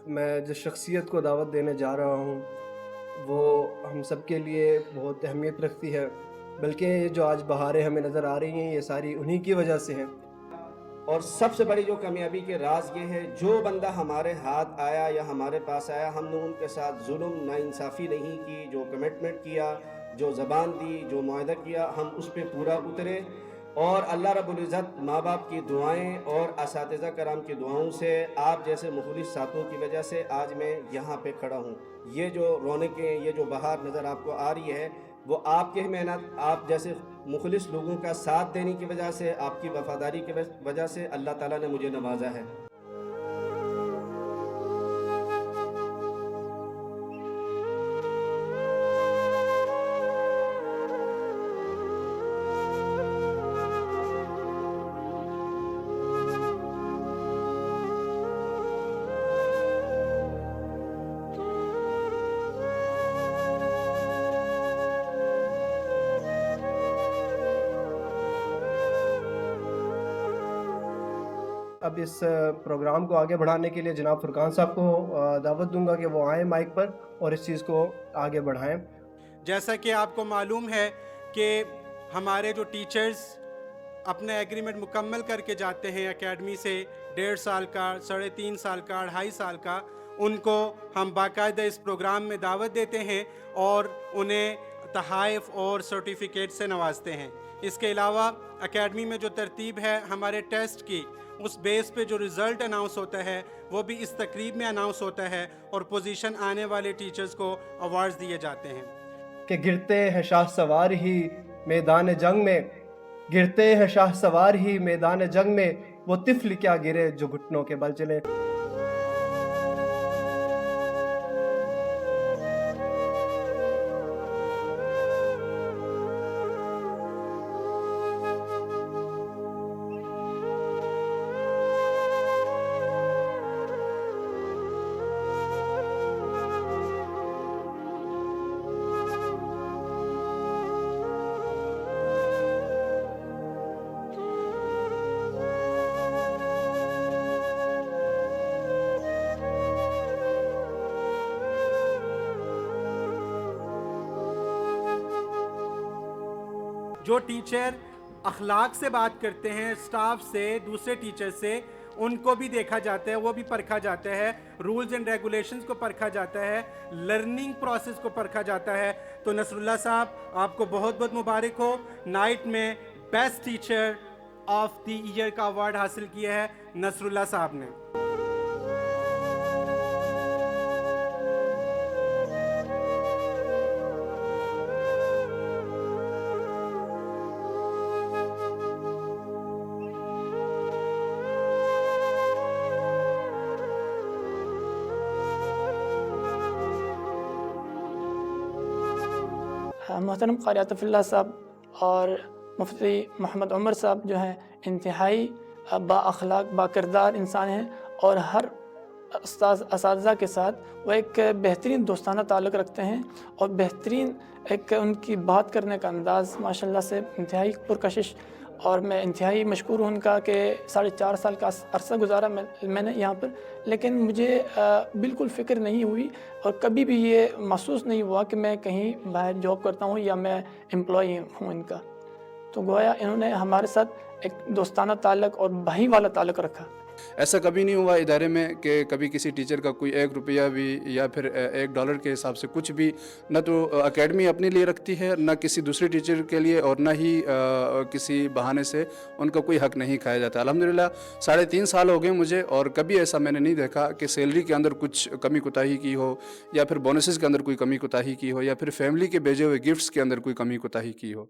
मैं जिस शख्सियत को दावत देने जा रहा हूँ, वो हम सब के लिए बहुत अहमियत रखती है। बल्कि ये जो आज बहारें हमें नज़र आ रही हैं, ये सारी उन्हीं की वजह से हैं। और सबसे बड़ी जो कामयाबी के राज ये है, जो बंदा हमारे हाथ आया या हमारे पास आया, हमने उनके साथ जुल्म नाइंसाफ़ी नहीं की, जो कमिटमेंट किया, जो ज़बान दी, जो मुआहदा किया, हम उस पे पूरा उतरे। और अल्लाह रब्बुल इज़्ज़त माँ-बाप की दुआएँ और असातिज़ा कराम की दुआओं से, आप जैसे मुखलिस साथियों की वजह से आज मैं यहाँ पे खड़ा हूँ। ये जो रौनकें, ये जो बहार नज़र आपको आ रही है, वो आपकी ही मेहनत, आप जैसे मुखलिस लोगों का साथ देने की वजह से, आपकी वफ़ादारी की वजह से अल्लाह ताला ने मुझे नवाज़ा है। अब इस प्रोग्राम को आगे बढ़ाने के लिए जनाब फुरकान साहब को दावत दूँगा कि वो आएँ माइक पर और इस चीज़ को आगे बढ़ाएँ। जैसा कि आपको मालूम है कि हमारे जो टीचर्स अपने एग्रीमेंट मुकम्मल करके जाते हैं एकेडमी से, 1.5 साल का, 3.5 साल का, 2.5 साल का, उनको हम बाकायदा इस प्रोग्राम में दावत देते हैं और उन्हें तहाइफ और सर्टिफिकेट से नवाजते हैं। इसके अलावा एकेडमी में जो तरतीब है हमारे टेस्ट की, उस बेस पे जो रिज़ल्ट अनाउंस होता है वो भी इस तकरीब में अनाउंस होता है और पोजीशन आने वाले टीचर्स को अवार्ड्स दिए जाते हैं। कि गिरते हैं शाह सवार ही मैदान जंग में, गिरते हैं शाह सवार ही मैदान जंग में, वो तिफ़्ल क्या गिरे जो घुटनों के बल चले। जो टीचर अखलाक से बात करते हैं स्टाफ से, दूसरे टीचर से, उनको भी देखा जाता है, वो भी परखा जाता है, रूल्स एंड रेगुलेशंस को परखा जाता है, लर्निंग प्रोसेस को परखा जाता है। तो नसरुल्लाह साहब, आपको बहुत बहुत मुबारक हो। नाइट में best teacher of the year का अवार्ड हासिल किया है नसरुल्लाह साहब ने। मोहतरम क़ारी आतिफ़ुल्लाह साहब और मुफ्ती मोहम्मद उमर साहब जो हैं इंतहाई बाअखलाक बाकिरदार इंसान हैं और हर असातिज़ा के साथ वो एक बेहतरीन दोस्ताना ताल्लुक़ रखते हैं और बेहतरीन एक उनकी बात करने का अंदाज़ माशाल्लाह से इंतहाई पुरकशिश। और मैं इंतहाई मशकूर हूँ उनका कि 4.5 साल का अरसा गुजारा मैंने यहाँ पर, लेकिन मुझे बिल्कुल फ़िक्र नहीं हुई और कभी भी ये महसूस नहीं हुआ कि मैं कहीं बाहर जॉब करता हूँ या मैं एम्प्लॉई हूँ इनका। तो गोया इन्होंने हमारे साथ एक दोस्ताना ताल्लुक़ और भाई वाला ताल्लुक़ रखा। ऐसा कभी नहीं हुआ इदारे में कि कभी किसी टीचर का कोई ₹1 भी या फिर $1 के हिसाब से कुछ भी, न तो एकेडमी अपने लिए रखती है, न किसी दूसरे टीचर के लिए, और न ही किसी बहाने से उनका कोई हक नहीं खाया जाता। अल्हम्दुलिल्लाह 3.5 साल हो गए मुझे और कभी ऐसा मैंने नहीं देखा कि सैलरी के अंदर कुछ कमी कोताही की हो, या फिर बोनसेस के अंदर कोई कमी कोताही की हो, या फिर फैमिली के भेजे हुए गिफ्ट्स के अंदर कोई कमी कोताही की हो।